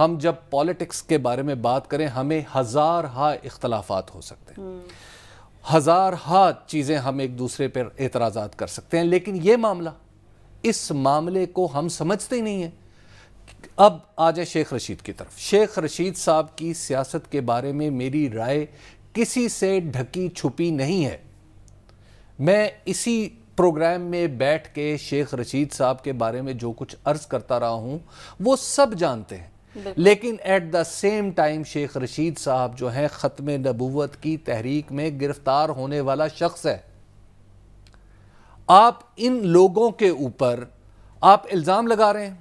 ہم جب پالیٹکس کے بارے میں بات کریں ہمیں ہزارہا اختلافات ہو سکتے ہیں، ہزارہا چیزیں ہم ایک دوسرے پر اعتراضات کر سکتے ہیں، لیکن یہ معاملہ، اس معاملے کو ہم سمجھتے ہی نہیں ہیں۔ اب آ جائیں شیخ رشید کی طرف۔ شیخ رشید صاحب کی سیاست کے بارے میں میری رائے کسی سے ڈھکی چھپی نہیں ہے۔ میں اسی پروگرام میں بیٹھ کے شیخ رشید صاحب کے بارے میں جو کچھ عرض کرتا رہا ہوں وہ سب جانتے ہیں، لیکن at the same time Sheikh Rashid صاحب جو ہیں ختم نبوت کی تحریک میں گرفتار ہونے والا شخص ہے۔ آپ ان لوگوں کے اوپر آپ الزام لگا رہے ہیں،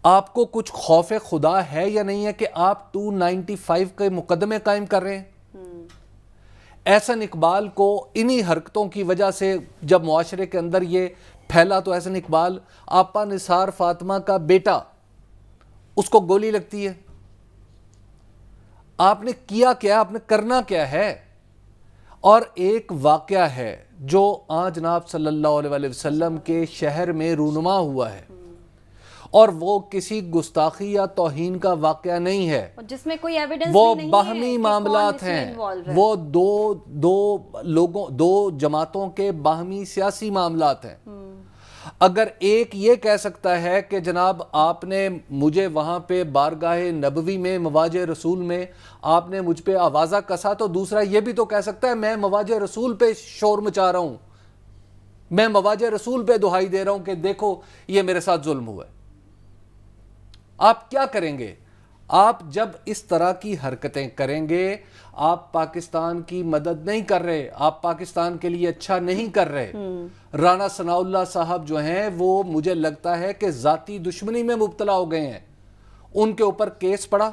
آپ کو کچھ خوف خدا ہے یا نہیں ہے کہ آپ 295 کے مقدمے قائم کر رہے ہیں؟ احسن اقبال کو انہی حرکتوں کی وجہ سے جب معاشرے کے اندر یہ پھیلا تو احسن اقبال آپا نثار فاطمہ کا بیٹا، اس کو گولی لگتی ہے۔ آپ نے کیا کیا، آپ نے کرنا کیا ہے؟ اور ایک واقعہ ہے جو آن جناب صلی اللہ علیہ وسلم کے شہر میں رونما ہوا ہے، اور وہ کسی گستاخی یا توہین کا واقعہ نہیں ہے، جس میں کوئی ایویڈنس وہ بھی نہیں باہمی ہے معاملات ہیں، وہ دو جماعتوں کے باہمی سیاسی معاملات ہیں۔ اگر ایک یہ کہہ سکتا ہے کہ جناب آپ نے مجھے وہاں پہ بارگاہ نبوی میں مواجہ رسول میں آپ نے مجھ پہ آوازہ کسا، تو دوسرا یہ بھی تو کہہ سکتا ہے میں مواجہ رسول پہ شور مچا رہا ہوں، میں مواجہ رسول پہ دہائی دے رہا ہوں کہ دیکھو یہ میرے ساتھ ظلم ہوا ہے۔ آپ کیا کریں گے؟ آپ جب اس طرح کی حرکتیں کریں گے آپ پاکستان کی مدد نہیں کر رہے، آپ پاکستان کے لیے اچھا نہیں کر رہے۔ رانا ثناء اللہ صاحب جو ہیں وہ مجھے لگتا ہے کہ ذاتی دشمنی میں مبتلا ہو گئے ہیں۔ ان کے اوپر کیس پڑا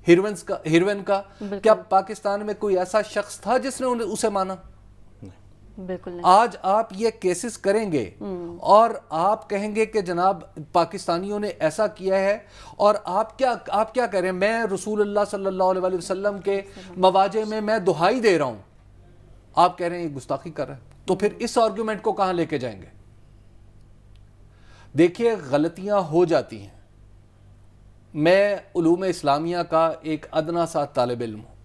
ہیروئن کا، کیا پاکستان میں کوئی ایسا شخص تھا جس نے اسے مانا؟ بالکل نہیں۔ آج آپ یہ کیسز کریں گے اور آپ کہیں گے کہ جناب پاکستانیوں نے ایسا کیا ہے، اور آپ کیا کہہ رہے ہیں؟ میں رسول اللہ صلی اللہ علیہ وسلم کے مواجہ میں دہائی دے رہا ہوں، آپ کہہ رہے ہیں یہ گستاخی کر رہا ہے، تو پھر اس آرگومنٹ کو کہاں لے کے جائیں گے؟ دیکھیے غلطیاں ہو جاتی ہیں، میں علوم اسلامیہ کا ایک ادنا سا طالب علم ہوں،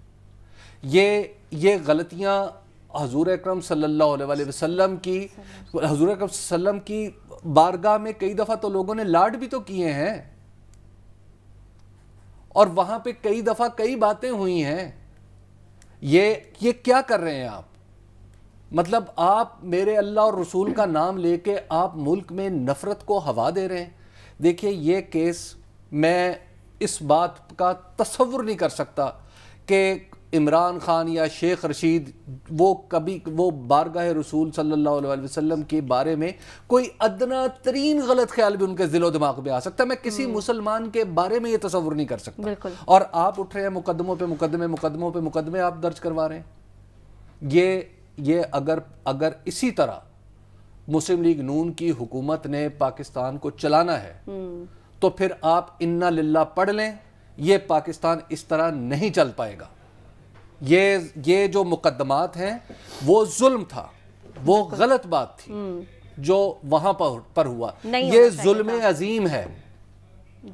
یہ غلطیاں حضور اکرم صلی اللہ علیہ وسلم کی حضور اکرم صلی اللہ علیہ وسلم کی بارگاہ میں کئی دفعہ تو لوگوں نے لاڈ بھی تو کیے ہیں، اور وہاں پہ کئی دفعہ کئی باتیں ہوئی ہیں۔ یہ کیا کر رہے ہیں آپ؟ مطلب آپ میرے اللہ اور رسول کا نام لے کے آپ ملک میں نفرت کو ہوا دے رہے ہیں۔ دیکھیے یہ کیس میں اس بات کا تصور نہیں کر سکتا کہ عمران خان یا شیخ رشید وہ بارگاہ رسول صلی اللہ علیہ وسلم کے بارے میں کوئی ادنا ترین غلط خیال بھی ان کے دل و دماغ میں آ سکتا ہے۔ میں کسی مسلمان کے بارے میں یہ تصور نہیں کر سکتا، اور آپ اٹھ رہے ہیں مقدموں پہ مقدمے آپ درج کروا رہے ہیں۔ یہ اگر اسی طرح مسلم لیگ نون کی حکومت نے پاکستان کو چلانا ہے تو پھر آپ انا للہ پڑھ لیں، یہ پاکستان اس طرح نہیں چل پائے گا۔ یہ جو مقدمات ہیں وہ ظلم تھا، وہ غلط بات تھی جو وہاں پر ہوا، یہ ظلم عظیم ہے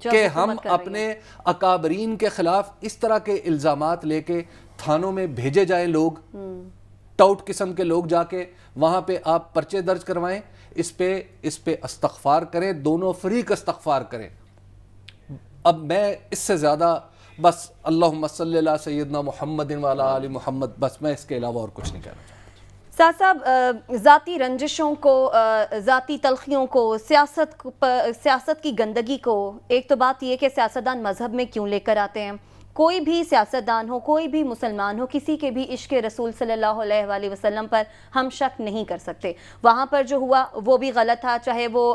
کہ ہم اپنے اکابرین کے خلاف اس طرح کے الزامات لے کے تھانوں میں بھیجے جائیں، لوگ ٹاؤٹ قسم کے لوگ جا کے وہاں پہ آپ پرچے درج کروائیں، اس پہ استغفار کریں، دونوں فریق استغفار کریں۔ اب میں اس سے زیادہ بس اللہم صلی اللہ سیدنا محمد وعلی آل محمد، بس میں اس کے علاوہ اور کچھ نہیں کہنا چاہتا۔ سعد صاحب، ذاتی رنجشوں کو، ذاتی تلخیوں کو، سیاست کی گندگی کو، ایک تو بات یہ کہ سیاستدان مذہب میں کیوں لے کر آتے ہیں؟ کوئی بھی سیاستدان ہو، کوئی بھی مسلمان ہو، کسی کے بھی عشق رسول صلی اللہ علیہ وآلہ وسلم پر ہم شک نہیں کر سکتے۔ وہاں پر جو ہوا وہ بھی غلط تھا، چاہے وہ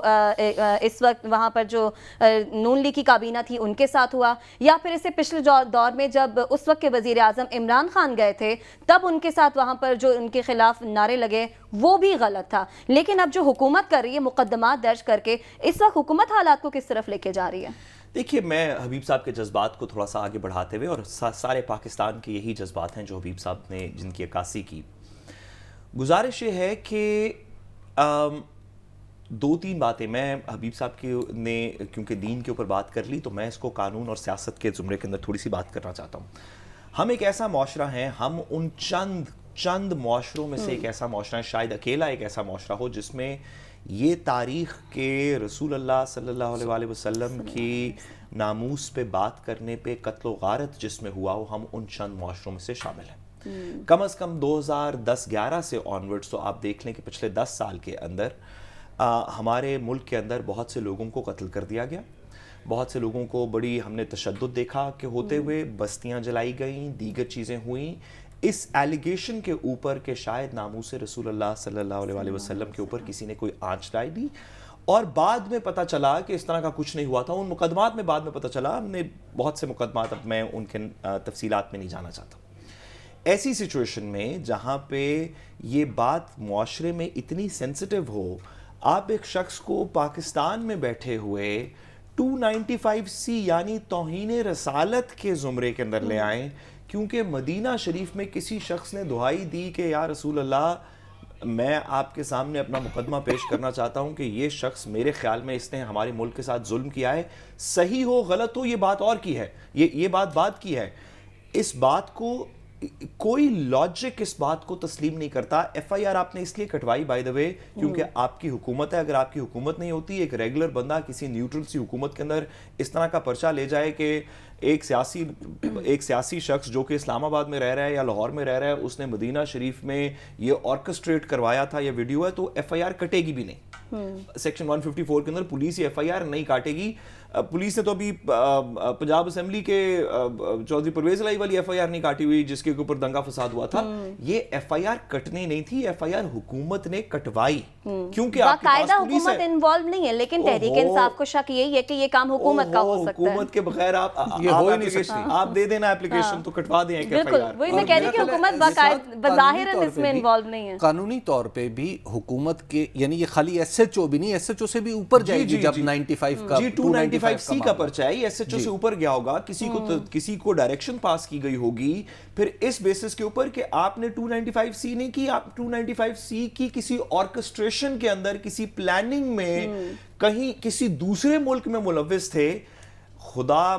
اس وقت وہاں پر جو نون لیگ کی کابینہ تھی ان کے ساتھ ہوا، یا پھر اسے پچھلے دور میں جب اس وقت کے وزیر اعظم عمران خان گئے تھے تب ان کے ساتھ وہاں پر جو ان کے خلاف نعرے لگے وہ بھی غلط تھا۔ لیکن اب جو حکومت کر رہی ہے مقدمات درج کر کے، اس وقت حکومت حالات کو کس طرف لے کے جا رہی ہے؟ دیکھیے، میں حبیب صاحب کے جذبات کو تھوڑا سا آگے بڑھاتے ہوئے، اور سارے پاکستان کے یہی جذبات ہیں جو حبیب صاحب نے جن کی عکاسی کی، گزارش یہ ہے کہ دو تین باتیں میں حبیب صاحب کی نے کیونکہ دین کے اوپر بات کر لی تو میں اس کو قانون اور سیاست کے زمرے کے اندر تھوڑی سی بات کرنا چاہتا ہوں. ہم ایک ایسا معاشرہ ہیں, ہم ان چند معاشروں میں سے ایک ایسا معاشرہ ہے, شاید اکیلا ایک ایسا معاشرہ ہو جس میں یہ تاریخ کے رسول اللہ صلی اللہ علیہ وسلم کی ناموس پہ بات کرنے پہ قتل و غارت جس میں ہوا ہو, ہم ان چند معاشروں میں سے شامل ہیں. کم از کم 2010-11 سے آنورڈز تو آپ دیکھ لیں کہ پچھلے 10 سال کے اندر ہمارے ملک کے اندر بہت سے لوگوں کو قتل کر دیا گیا, بہت سے لوگوں کو بڑی ہم نے تشدد دیکھا کہ ہوتے ہوئے, بستیاں جلائی گئیں, دیگر چیزیں ہوئیں اس ایلیگیشن کے اوپر کہ شاید ناموس رسول اللہ صلی اللہ علیہ وسلم کے اوپر کسی نے کوئی آنچ ڈالی دی, اور بعد میں پتہ چلا کہ اس طرح کا کچھ نہیں ہوا تھا. ان مقدمات میں بعد میں پتہ چلا, ہم نے بہت سے مقدمات, اب میں ان کے تفصیلات میں نہیں جانا چاہتا. ایسی سچویشن میں جہاں پہ یہ بات معاشرے میں اتنی سینسٹیو ہو, آپ ایک شخص کو پاکستان میں بیٹھے ہوئے 295C یعنی توہین رسالت کے زمرے کے اندر لے آئیں کیونکہ مدینہ شریف میں کسی شخص نے دعائی دی کہ یا رسول اللہ میں آپ کے سامنے اپنا مقدمہ پیش کرنا چاہتا ہوں کہ یہ شخص میرے خیال میں اس نے ہمارے ملک کے ساتھ ظلم کیا ہے, صحیح ہو غلط ہو یہ بات اور کی ہے, یہ بات کی ہے. اس بات کو کوئی لاجک اس بات کو تسلیم نہیں کرتا. ایف آئی آر آپ نے اس لیے کٹوائی بائی دا وے کیونکہ آپ کی حکومت ہے. اگر آپ کی حکومت نہیں ہوتی, ایک ریگولر بندہ کسی نیوٹرل سی حکومت کے اندر اس طرح کا پرچہ لے جائے کہ ایک سیاسی شخص جو کہ اسلام آباد میں رہ رہا ہے یا لاہور میں رہ رہا ہے, اس نے مدینہ شریف میں یہ آرکسٹریٹ کروایا تھا, یہ ویڈیو ہے, تو ایف آئی آر کٹے گی بھی نہیں. سیکشن 154 کے اندر پولیس یہ ایف آئی آر نہیں کاٹے گی. پولیس نے تو ابھی پنجاب اسمبلی کے چودھری پرویز الہی والی ایف آئی آر نہیں کاٹی ہوئی جس کے اوپر دنگا فساد ہوا تھا. یہ ایف آئی آر کٹنی نہیں تھی, ایف آئی آر حکومت نے کٹوائی کیونکہ باقاعدہ حکومت انوالو نہیں ہے, لیکن تحریک انصاف کو شک یہی ہے کہ یہ کام حکومت کا ہو سکتا ہے. حکومت کے بغیر آپ دے دینا اپلیکیشن تو کٹوا دیں. بالکل وہی میں کہہ رہی کہ حکومت بظاہر اس میں انوالو نہیں ہے. قانونی طور پہ بھی حکومت کے یعنی یہ خالی ایس ایچ او بھی نہیں, ایس ایچ او سے بھی اوپر جائے گی جب 95 کا 295C کا پرچہ ہے, ایس ایچ او سے اوپر گیا ہوگا, کسی کو ڈائریکشن پاس کی گئی ہوگی پھر اس بیسس کے اوپر کہ آپ نے 295C نہیں کی, آپ 295C کی کسی آرکسٹریشن کے اندر, کسی پلاننگ میں, کہیں کسی دوسرے ملک میں ملوث تھے. خدا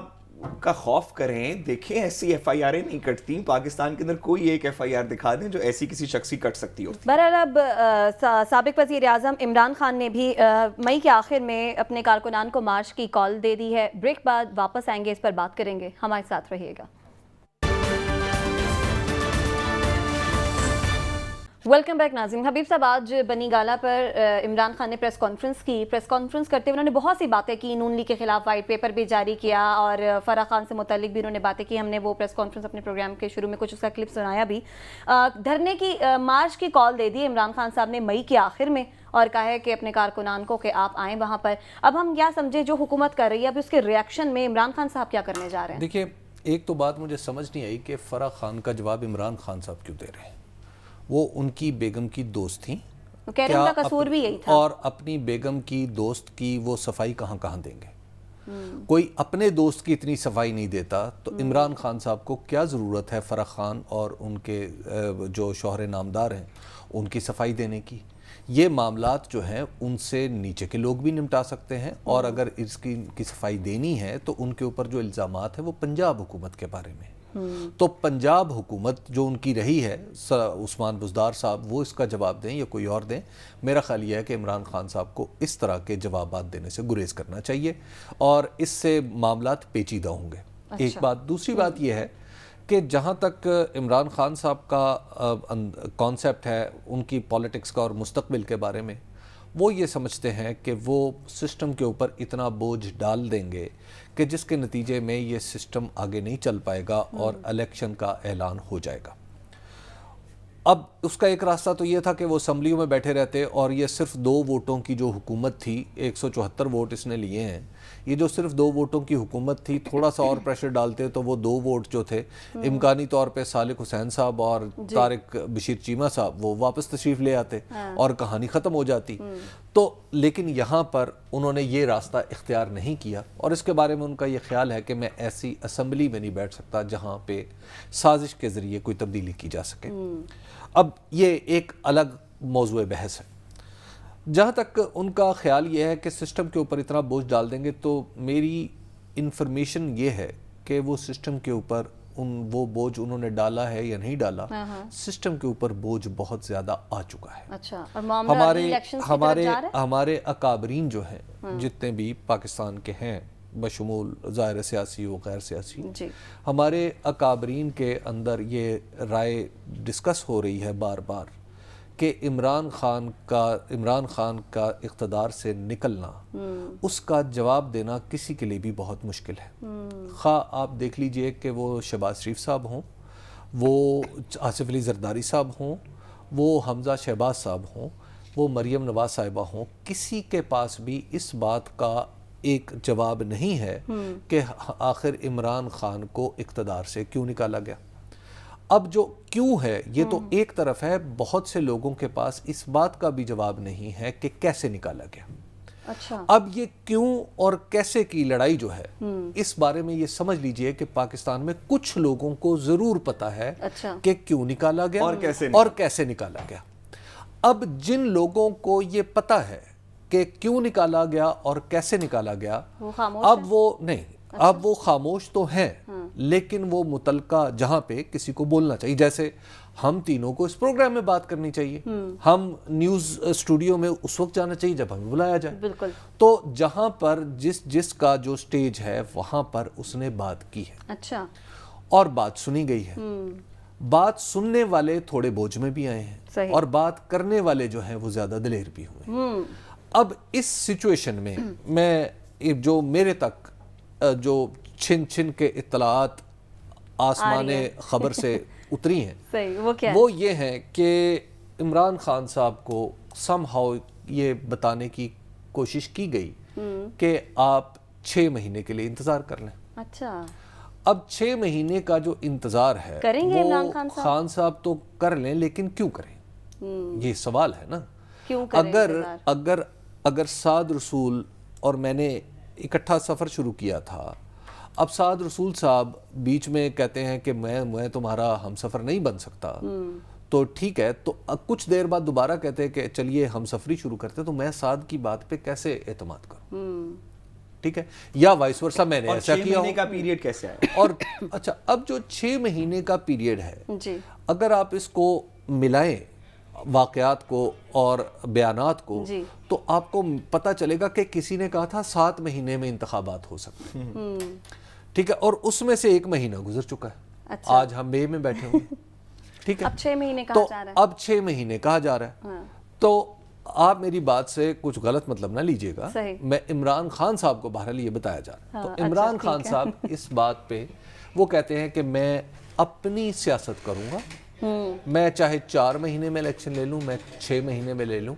کا خوف کریں, دیکھیں ایسی ایف آئی آریں نہیں کٹتی. پاکستان کے اندر کوئی ایک ایف آئی آر دکھا دیں جو ایسی کسی شخص کی کٹ سکتی ہو. بہرحال اب سابق وزیر اعظم عمران خان نے بھی مئی کے آخر میں اپنے کارکنان کو مارچ کی کال دے دی ہے. بریک بعد واپس آئیں گے, اس پر بات کریں گے, ہمارے ساتھ رہیے گا. ویلکم بیک ناظرین. حبیب صاحب, آج بنی گالا پر عمران خان نے پریس کانفرنس کرتے ہوئے انہوں نے بہت سی باتیں کی. نون لیگ کے خلاف وائٹ پیپر بھی جاری کیا اور فرح خان سے متعلق بھی انہوں نے باتیں کی. ہم نے وہ پریس کانفرنس اپنے پروگرام کے شروع میں کچھ اس کا کلپ سنایا بھی. دھرنے کی مارچ کی کال دے دی عمران خان صاحب نے مئی کے آخر میں اور کہا ہے کہ اپنے کارکنان کو کہ آپ آئیں وہاں پر. اب ہم کیا سمجھے جو حکومت کر رہی ہے, اب اس کے ریئیکشن میں عمران خان صاحب کیا کرنے جا رہے ہیں؟ دیکھیے, ایک تو بات مجھے سمجھ نہیں آئی کہ فرح خان کا جواب عمران خان صاحب کیوں دے رہے ہیں. وہ ان کی بیگم کی دوست تھیں, کہہ رہے ہیں ان کا قصور بھی یہی تھا, اور اپنی بیگم کی دوست کی وہ صفائی کہاں دیں گے. کوئی اپنے دوست کی اتنی صفائی نہیں دیتا تو عمران خان صاحب کو کیا ضرورت ہے فرح خان اور ان کے جو شوہر نامدار ہیں ان کی صفائی دینے کی. یہ معاملات جو ہیں ان سے نیچے کے لوگ بھی نمٹا سکتے ہیں, اور اگر اس کی صفائی دینی ہے تو ان کے اوپر جو الزامات ہیں وہ پنجاب حکومت کے بارے میں, تو پنجاب حکومت جو ان کی رہی ہے, عثمان بزدار صاحب وہ اس کا جواب دیں یا کوئی اور دیں. میرا خیال یہ ہے کہ عمران خان صاحب کو اس طرح کے جوابات دینے سے گریز کرنا چاہیے, اور اس سے معاملات پیچیدہ ہوں گے. ایک بات. دوسری بات یہ ہے کہ جہاں تک عمران خان صاحب کا کانسیپٹ ہے ان کی پالیٹکس کا اور مستقبل کے بارے میں, وہ یہ سمجھتے ہیں کہ وہ سسٹم کے اوپر اتنا بوجھ ڈال دیں گے کہ جس کے نتیجے میں یہ سسٹم آگے نہیں چل پائے گا اور الیکشن کا اعلان ہو جائے گا. اب اس کا ایک راستہ تو یہ تھا کہ وہ اسمبلیوں میں بیٹھے رہتے اور یہ صرف 2 ووٹوں کی جو حکومت تھی, 174 ووٹ اس نے لیے ہیں, یہ جو صرف 2 ووٹوں کی حکومت تھی, تھوڑا سا اور پریشر ڈالتے تو وہ 2 ووٹ جو تھے امکانی طور پہ صالح حسین صاحب اور طارق بشیر چیمہ صاحب وہ واپس تشریف لے آتے اور کہانی ختم ہو جاتی. تو لیکن یہاں پر انہوں نے یہ راستہ اختیار نہیں کیا, اور اس کے بارے میں ان کا یہ خیال ہے کہ میں ایسی اسمبلی میں نہیں بیٹھ سکتا جہاں پہ سازش کے ذریعے کوئی تبدیلی کی جا سکے. اب یہ ایک الگ موضوع بحث ہے. جہاں تک ان کا خیال یہ ہے کہ سسٹم کے اوپر اتنا بوجھ ڈال دیں گے، تو میری انفارمیشن یہ ہے کہ وہ سسٹم کے اوپر وہ بوجھ انہوں نے ڈالا ہے یا نہیں ڈالا، سسٹم کے اوپر بوجھ بہت زیادہ آ چکا ہے۔ اچھا، اور معاملہ ہمارے اکابرین جو ہیں جتنے بھی پاکستان کے ہیں، بشمول ظاہر سیاسی و غیر سیاسی، ہمارے اکابرین کے اندر یہ رائے ڈسکس ہو رہی ہے بار بار کہ عمران خان کا اقتدار سے نکلنا، اس کا جواب دینا کسی کے لیے بھی بہت مشکل ہے۔ خواہ آپ دیکھ لیجئے کہ وہ شہباز شریف صاحب ہوں، وہ آصف علی زرداری صاحب ہوں، وہ حمزہ شہباز صاحب ہوں، وہ مریم نواز صاحبہ ہوں، کسی کے پاس بھی اس بات کا ایک جواب نہیں ہے کہ آخر عمران خان کو اقتدار سے کیوں نکالا گیا۔ اب جو کیوں ہے یہ تو ایک طرف ہے، بہت سے لوگوں کے پاس اس بات کا بھی جواب نہیں ہے کہ کیسے نکالا گیا۔ اچھا، اب یہ کیوں اور کیسے کی لڑائی جو ہے، اس بارے میں یہ سمجھ لیجئے کہ پاکستان میں کچھ لوگوں کو ضرور پتا ہے کہ کیوں نکالا گیا اور کیسے نکالا گیا۔ اب جن لوگوں کو یہ پتا ہے کہ کیوں نکالا گیا اور کیسے نکالا گیا، اب وہ خاموش تو ہیں، لیکن وہ متعلقہ جہاں پہ کسی کو بولنا چاہیے، جیسے ہم تینوں کو اس پروگرام میں بات کرنی چاہیے، ہم نیوز اسٹوڈیو میں اس وقت جانا چاہیے جب ہمیں بلایا جائے۔ بالکل، تو جہاں پر جس کا جو سٹیج ہے وہاں پر اس نے بات کی ہے، اچھا، اور بات سنی گئی ہے۔ بات سننے والے تھوڑے بوجھ میں بھی آئے ہیں، اور بات کرنے والے جو ہیں وہ زیادہ دلیر بھی ہوئے۔ اب اس سچویشن میں جو میرے تک جو چھن کے اطلاعات آسمان خبر سے اتری ہیں، وہ یہ ہیں کہ عمران خان صاحب کو سم ہاؤ یہ بتانے کی کوشش کی گئی کہ آپ 6 مہینے کے لیے انتظار کر لیں۔ اچھا، اب 6 مہینے کا جو انتظار ہے کریں گے عمران خان صاحب تو کر لیں، لیکن کیوں کریں؟ یہ سوال ہے نا۔ کیوں کریں؟ اگر سعد رسول اور میں نے اکٹھا سفر شروع کیا تھا، اب سعد رسول صاحب بیچ میں کہتے ہیں کہ میں تمہارا ہم سفر نہیں بن سکتا، تو ٹھیک ہے، تو کچھ دیر بعد دوبارہ کہتے ہیں کہ چلیے ہم سفری شروع کرتے، تو میں سعد کی بات پہ کیسے اعتماد کروں؟ ٹھیک ہے، یا وائس ورسا میں نے ایسا کیا 6 مہینے کا پیریڈ کیسے آیا؟ اور اچھا، اب جو 6 مہینے کا پیریڈ ہے، اگر آپ اس کو ملائیں واقعات کو اور بیانات کو، تو آپ کو پتہ چلے گا کہ کسی نے کہا تھا 7 مہینے میں انتخابات ہو سکتے ہیں، ٹھیک ہے، اور اس میں سے 1 مہینہ گزر چکا ہے، آج ہم مئی میں بیٹھے ہوئے، ٹھیک ہے، اب 6 مہینے کہا جا رہا ہے، اب 6 مہینے کہا جا رہا ہے۔ تو آپ میری بات سے کچھ غلط مطلب نہ لیجئے گا، میں عمران خان صاحب کو بہرحال یہ بتایا جا رہا ہے، تو عمران خان صاحب اس بات پہ وہ کہتے ہیں کہ میں اپنی سیاست کروں گا، میں چاہے 4 مہینے میں الیکشن لے لوں، میں 6 مہینے میں لے لوں،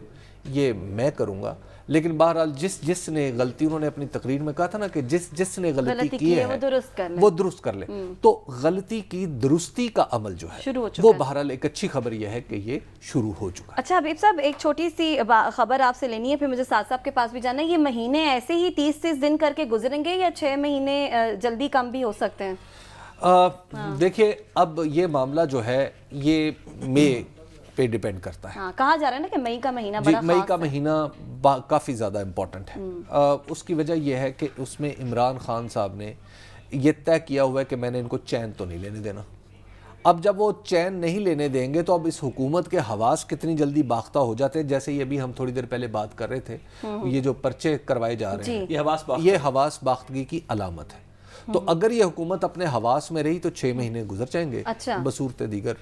یہ میں کروں گا، لیکن بہرحال جس نے غلطی، انہوں نے اپنی تقریر میں کہا تھا نا کہ جس نے غلطی کی ہے وہ درست کر لے، تو غلطی کی درستی کا عمل جو ہے وہ بہرحال ایک اچھی خبر یہ ہے کہ یہ شروع ہو چکا ہے۔ اچھا حبیب صاحب، ایک چھوٹی سی خبر آپ سے لینی ہے، پھر مجھے سعد صاحب کے پاس بھی جانا ہے، یہ مہینے ایسے ہی 30 دن کر کے گزریں گے یا 6 مہینے جلدی کم بھی ہو سکتے ہیں؟ دیکھیے، اب یہ معاملہ جو ہے یہ مئی پہ ڈیپینڈ کرتا ہے۔ کہا جا رہا ہے نا کہ مئی کا مہینہ بڑا خاص ہے، مئی کا مہینہ کافی زیادہ امپورٹنٹ ہے۔ اس کی وجہ یہ ہے کہ اس میں عمران خان صاحب نے یہ طے کیا ہوا ہے کہ میں نے ان کو چین تو نہیں لینے دینا۔ اب جب وہ چین نہیں لینے دیں گے تو اب اس حکومت کے حواس کتنی جلدی باختہ ہو جاتے ہیں، جیسے یہ بھی ہم تھوڑی دیر پہلے بات کر رہے تھے، یہ جو پرچے کروائے جا رہے ہیں، یہ حواس باختگی کی علامت ہے۔ تو اگر یہ حکومت اپنے حواس میں رہی تو 6 مہینے گزر جائیں گے بصورت دیگر۔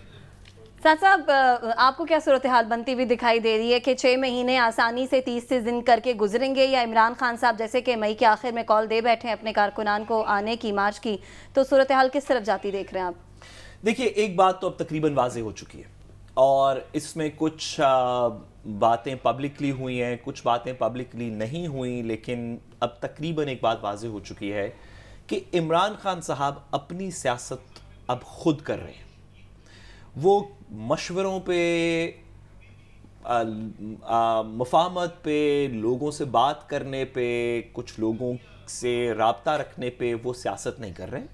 سعد صاحب، آپ کو کیا صورتحال بنتی ہوئی دکھائی دے رہی ہے کہ 6 مہینے آسانی سے 30 دن کر کے گزریں گے، یا عمران خان صاحب جیسے کہ مئی کے آخر میں کال دے بیٹھے ہیں اپنے کارکنان کو آنے کی، مارچ کی، تو صورتحال کس طرف جاتی دیکھ رہے ہیں آپ؟ دیکھیے، ایک بات تو اب تقریباً واضح ہو چکی ہے، اور اس میں کچھ باتیں پبلکلی ہوئی ہیں، کچھ باتیں پبلکلی نہیں ہوئیں، لیکن اب تقریباً ایک بات واضح ہو چکی ہے کہ عمران خان صاحب اپنی سیاست اب خود کر رہے ہیں۔ وہ مشوروں پہ، مفاہمت پہ، لوگوں سے بات کرنے پہ، کچھ لوگوں سے رابطہ رکھنے پہ وہ سیاست نہیں کر رہے،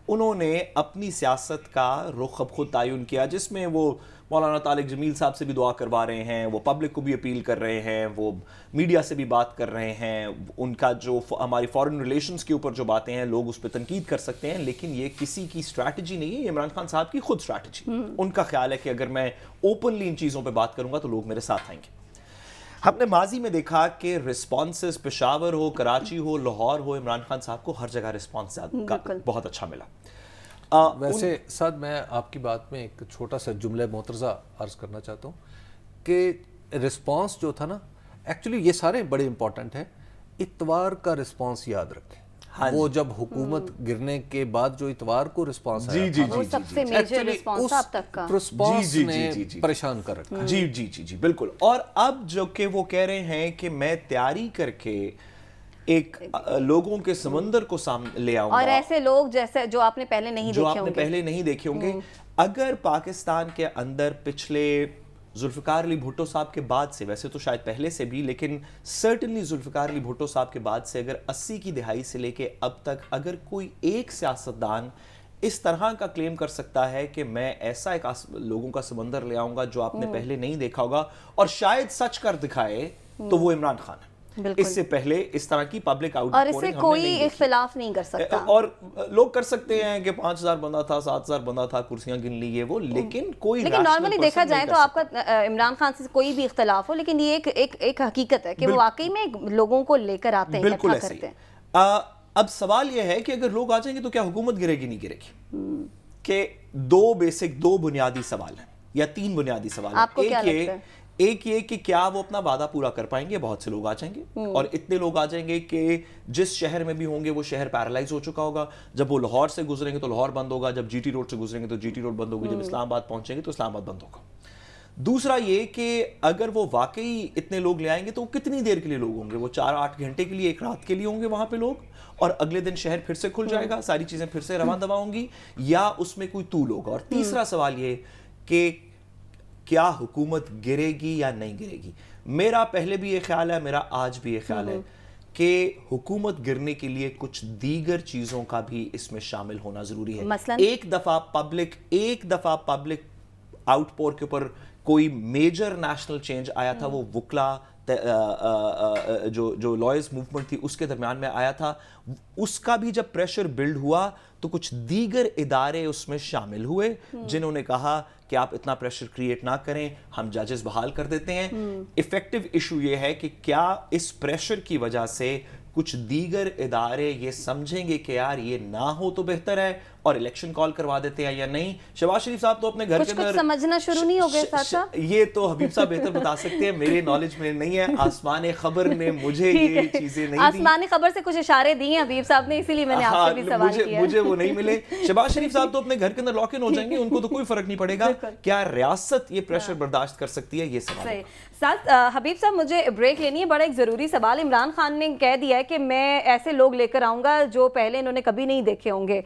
انہوں نے اپنی سیاست کا رخ اب خود تعین کیا، جس میں وہ مولانا طارق جمیل صاحب سے بھی دعا کروا رہے ہیں، وہ پبلک کو بھی اپیل کر رہے ہیں، وہ میڈیا سے بھی بات کر رہے ہیں. ان کا جو ہماری فارن ریلیشنز کے اوپر جو باتیں ہیں لوگ اس پہ تنقید کر سکتے ہیں، لیکن یہ کسی کی اسٹریٹجی نہیں ہے، یہ عمران خان صاحب کی خود اسٹریٹجی. ان کا خیال ہے کہ اگر میں اوپنلی ان چیزوں پہ بات کروں گا تو لوگ میرے ساتھ آئیں گے. ہم نے ماضی میں دیکھا کہ رسپانسز پشاور ہو، کراچی ہو، لاہور ہو، عمران خان صاحب کو ہر جگہ رسپانس بہت اچھا ملا. ویسے سعد میں آپ کی بات میں ایک چھوٹا سا جملہ معترضہ عرض کرنا چاہتا ہوں کہ رسپانس جو تھا نا، ایکچولی یہ سارے بڑے امپورٹنٹ ہیں. اتوار کا رسپانس یاد رکھیں، وہ جب حکومت گرنے کے بعد جو اتوار کو رسپانس آیا تھا، وہ سب سے میجر رسپانس اب تک کا رسپانس نے پریشان کر رکھا. جی بالکل. اور اب جو کہ وہ کہہ رہے ہیں کہ میں تیاری کر کے ایک لوگوں کے سمندر کو سامنے لے آؤں گا، اور ایسے لوگ جیسے جو آپ نے پہلے نہیں دیکھے ہوں گے. اگر پاکستان کے اندر پچھلے ذوالفقار علی بھٹو صاحب کے بعد سے، ویسے تو شاید پہلے سے بھی، لیکن سرٹنلی ذوالفقار علی بھٹو صاحب کے بعد سے اگر 80 کی دہائی سے لے کے اب تک اگر کوئی ایک سیاستدان اس طرح کا کلیم کر سکتا ہے کہ میں ایسا ایک لوگوں کا سمندر لے آؤں گا جو آپ نے پہلے نہیں دیکھا ہوگا اور شاید سچ کر دکھائے، تو وہ عمران خان ہے. اس سے پہلے اس طرح کی پبلک آؤٹ اور اس سے کوئی اختلاف نہیں کر سکتا. اور لوگ کر سکتے ہیں کہ 5000 بندہ تھا، 7000 بندہ تھا، کرسیاں گن لی یہ وہ، لیکن نارملی دیکھا جائے تو آپ کا عمران خان سے کوئی بھی اختلاف ہو، لیکن یہ ایک حقیقت ہے کہ وہ واقعی میں لوگوں کو لے کر آتے ہیں، بالکل ایسے. اب سوال یہ ہے کہ اگر لوگ آ جائیں گے تو کیا حکومت گرے گی نہیں گرے گی؟ کہ دو بنیادی سوال ہیں یا 3 بنیادی سوال ہیں. ایک یہ کہ کیا وہ اپنا وعدہ پورا کر پائیں گے؟ بہت سے لوگ آ جائیں گے، اور اتنے لوگ آ جائیں گے کہ جس شہر میں بھی ہوں گے وہ شہر پیرالائز ہو چکا ہوگا. جب وہ لاہور سے گزریں گے تو لاہور بند ہوگا، جب جی ٹی روڈ سے گزریں گے تو جی ٹی روڈ بند ہوگی، جب اسلام آباد پہنچیں گے تو اسلام آباد بند ہوگا. دوسرا یہ کہ اگر وہ واقعی اتنے لوگ لے آئیں گے تو کتنی دیر کے لیے لوگ ہوں گے؟ وہ 4-8 گھنٹے کے لیے، ایک رات کے لیے ہوں گے وہاں پہ لوگ، اور اگلے دن شہر پھر سے کھل جائے گا، ساری چیزیں پھر سے رواں دواں ہوں گی، یا اس میں کوئی طول ہوگا؟ اور تیسرا سوال یہ کہ کیا حکومت گرے گی یا نہیں گرے گی؟ میرا پہلے بھی یہ خیال ہے، میرا آج بھی یہ خیال ہے کہ حکومت گرنے کے لیے کچھ دیگر چیزوں کا بھی اس میں شامل ہونا ضروری ہے. ایک دفعہ پبلک آؤٹ پور کے اوپر کوئی میجر نیشنل چینج آیا تھا، وہ وکلا جو لائرز موومنٹ تھی اس کے درمیان میں آیا تھا. اس کا بھی جب پریشر بلڈ ہوا تو کچھ دیگر ادارے اس میں شامل ہوئے جنہوں نے کہا کہ آپ اتنا پریشر کریٹ نہ کریں، ہم ججز بحال کر دیتے ہیں. ایفیکٹو ایشو یہ ہے کہ کیا اس پریشر کی وجہ سے کچھ دیگر ادارے یہ سمجھیں گے کہ یار یہ نہ ہو تو بہتر ہے اور الیکشن کال کروا دیتے ہیں یا نہیں. شہباز شریف صاحب تو اپنے گھر کے اندر سمجھنا شروع نہیں ہو گئے صاحب، یہ تو حبیب صاحب بہتر بتا سکتے ہیں، میرے نالج میں نہیں ہے. آسمان خبر نے مجھے یہ چیزیں نہیں دی، آسمان خبر سے کچھ اشارے دیے ہیں حبیب صاحب نے، اسی لیے میں نے آپ سے بھی سوال کیا. مجھے وہ نہیں ملے. شہباز شریف صاحب تو اپنے گھر کے اندر لاک ان ہو جائیں گے، ان کو تو کوئی فرق نہیں پڑے گا. کیا ریاست یہ پریشر برداشت کر سکتی ہے؟ یہ سوال ہے. حبیب صاحب مجھے بریک لینی ہے، بڑا ایک ضروری سوال. عمران خان نے کہہ دیا ہے کہ میں ایسے لوگ لے کر آؤں گا جو پہلے انہوں نے کبھی نہیں دیکھے ہوں گے.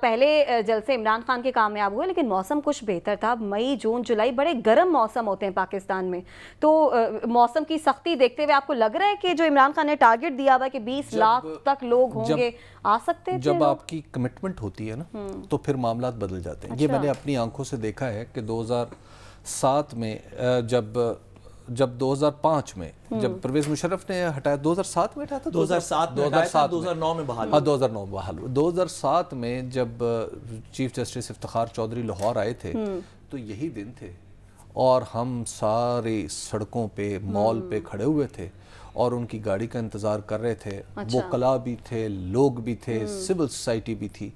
پہلے جلسے عمران خان کے کامیاب ہوئے لیکن موسم کچھ بہتر تھا. مئی، جون، جولائی بڑے گرم موسم ہوتے ہیں پاکستان میں، تو موسم کی سختی دیکھتے ہوئے آپ کو لگ رہا ہے کہ جو عمران خان نے ٹارگٹ دیا ہوا ہے کہ 20 لاکھ تک لوگ ہوں گے، آ سکتے ہیں؟ جب آپ کی کمٹمنٹ ہوتی ہے نا تو پھر معاملات بدل جاتے ہیں. یہ میں نے اپنی آنکھوں سے دیکھا ہے کہ 2007 میں جب 2005 میں جب پرویز مشرف نے ہٹایا، 2007 میں ہٹایا تھا، 2009 میں بحال ہوا. 2009 میں بحال ہوا. 2007 میں جب چیف جسٹس افتخار چودھری لاہور آئے تھے تو یہی دن تھے، اور ہم سارے سڑکوں پہ، مال پہ کھڑے ہوئے تھے اور ان کی گاڑی کا انتظار کر رہے تھے. وکلاء بھی تھے، لوگ بھی تھے، سول سوسائٹی بھی تھی.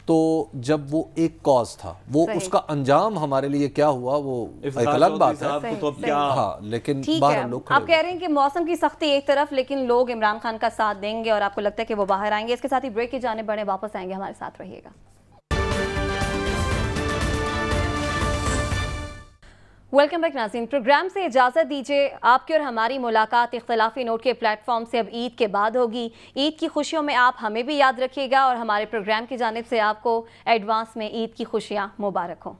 تو جب وہ ایک کاز تھا، وہ اس کا انجام ہمارے لیے کیا ہوا وہ ایک الگ بات ہے. ہاں، لیکن باہر لوگ کھڑے. آپ کہہ رہے ہیں کہ موسم کی سختی ایک طرف، لیکن لوگ عمران خان کا ساتھ دیں گے اور آپ کو لگتا ہے کہ وہ باہر آئیں گے. اس کے ساتھ ہی بریک کی جانب بڑھیں، واپس آئیں گے، ہمارے ساتھ رہیے گا. ویلکم بیک ناظرین. پروگرام سے اجازت دیجیے، آپ کی اور ہماری ملاقات اختلافی نوٹ کے پلیٹ فارم سے اب عید کے بعد ہوگی. عید کی خوشیوں میں آپ ہمیں بھی یاد رکھیے گا اور ہمارے پروگرام کی جانب سے آپ کو ایڈوانس میں عید کی خوشیاں مبارک ہوں.